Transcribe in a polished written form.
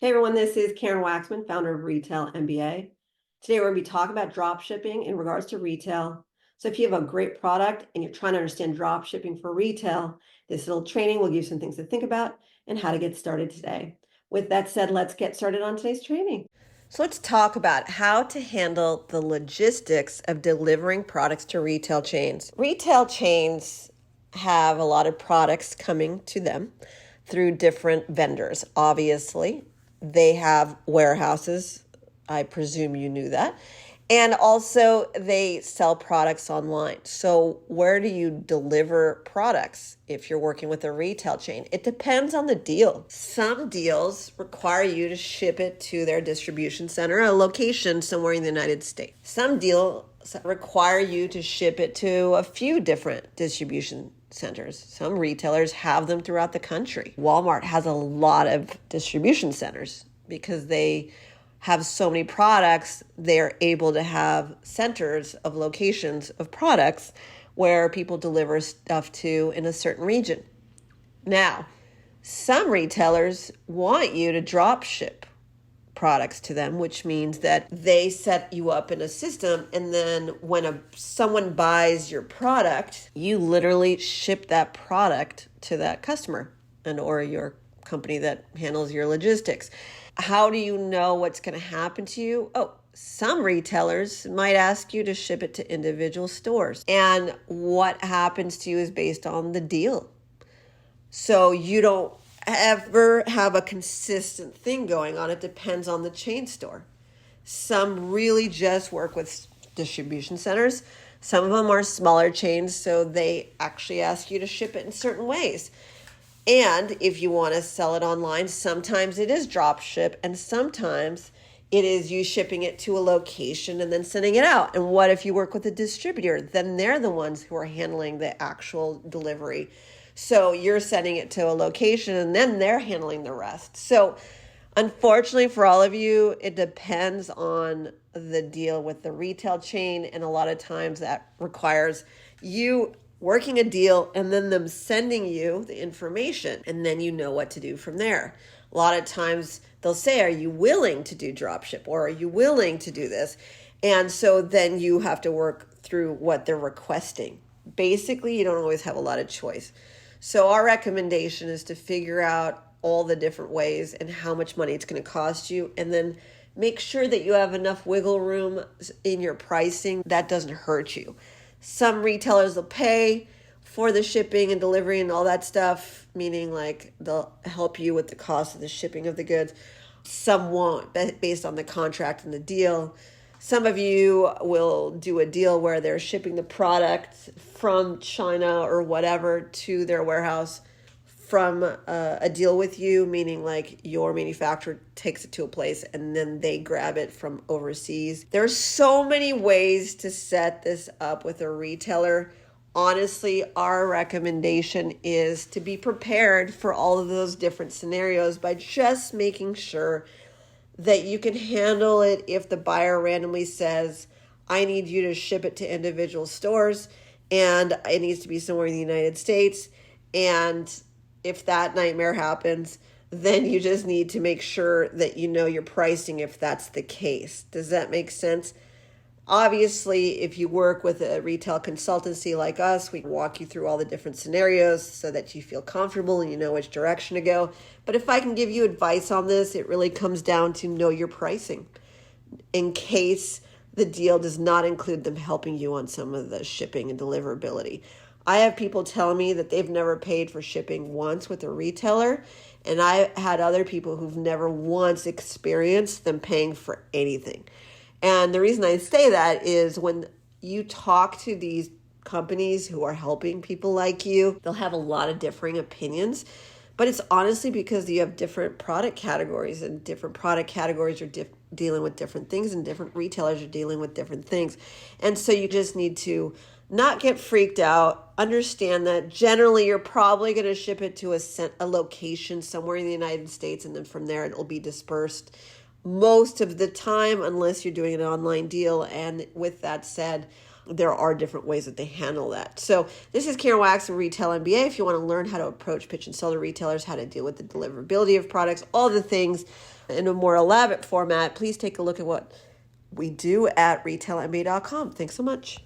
Hey everyone, this is Karen Waksman, founder of Retail MBA. Today we're going to be talking about drop shipping in regards to retail. So if you have a great product and you're trying to understand drop shipping for retail, this little training will give you some things to think about and how to get started today. With that said, let's get started on today's training. So let's talk about how to handle the logistics of delivering products to retail chains. Retail chains have a lot of products coming to them through different vendors, obviously. They have warehouses. I presume you knew that. And also they sell products online. So where do you deliver products if you're working with a retail chain? It depends on the deal. Some deals require you to ship it to their distribution center, a location somewhere in the United States. Some deals require you to ship it to a few different distribution centers. Some retailers have them throughout the country. Walmart has a lot of distribution centers because they have so many products. They're able to have centers of locations of products where people deliver stuff to in a certain region. Now, some retailers want you to drop ship products to them, which means that they set you up in a system, and then when someone buys your product, you literally ship that product to that customer and or your company that handles your logistics. How do you know what's going to happen to you? Some retailers might ask you to ship it to individual stores, and what happens to you is based on the deal. So you don't ever have a consistent thing going on. It depends on the chain store. Some really just work with distribution centers. Some of them are smaller chains, so they actually ask you to ship it in certain ways. And if you want to sell it online, sometimes it is drop ship, and sometimes it is you shipping it to a location and then sending it out. And what if you work with a distributor? Then they're the ones who are handling the actual delivery. So you're sending it to a location and then they're handling the rest. So unfortunately for all of you, it depends on the deal with the retail chain. And a lot of times that requires you working a deal and then them sending you the information, and then you know what to do from there. A lot of times they'll say, are you willing to do dropship, or are you willing to do this? And so then you have to work through what they're requesting. Basically, you don't always have a lot of choice. So our recommendation is to figure out all the different ways and how much money it's going to cost you, and then make sure that you have enough wiggle room in your pricing that doesn't hurt you. Some retailers will pay for the shipping and delivery and all that stuff, meaning like they'll help you with the cost of the shipping of the goods. Some won't, based on the contract and the deal. Some of you will do a deal where they're shipping the product from China or whatever to their warehouse from a deal with you, meaning like your manufacturer takes it to a place and then they grab it from overseas. There's so many ways to set this up with a retailer. Honestly, our recommendation is to be prepared for all of those different scenarios by just making sure that you can handle it if the buyer randomly says, I need you to ship it to individual stores and it needs to be somewhere in the United States. And if that nightmare happens, then you just need to make sure that you know your pricing if that's the case. Does that make sense? Obviously, if you work with a retail consultancy like us, we walk you through all the different scenarios so that you feel comfortable and you know which direction to go. But if I can give you advice on this, it really comes down to know your pricing in case the deal does not include them helping you on some of the shipping and deliverability. I have people tell me that they've never paid for shipping once with a retailer, and I had other people who've never once experienced them paying for anything. And the reason I say that is when you talk to these companies who are helping people like you, they'll have a lot of differing opinions, but it's honestly because you have different product categories, and different product categories are dealing with different things, and different retailers are dealing with different things. And so you just need to not get freaked out. Understand that generally you're probably going to ship it to a location somewhere in the United States, and then from there it will be dispersed most of the time, unless you're doing an online deal. And with that said, there are different ways that they handle that. So this is Karen Wax of Retail MBA. If you want to learn how to approach, pitch, and sell to retailers, how to deal with the deliverability of products, all the things, in a more elaborate format, please take a look at what we do at retailmba.com. Thanks so much.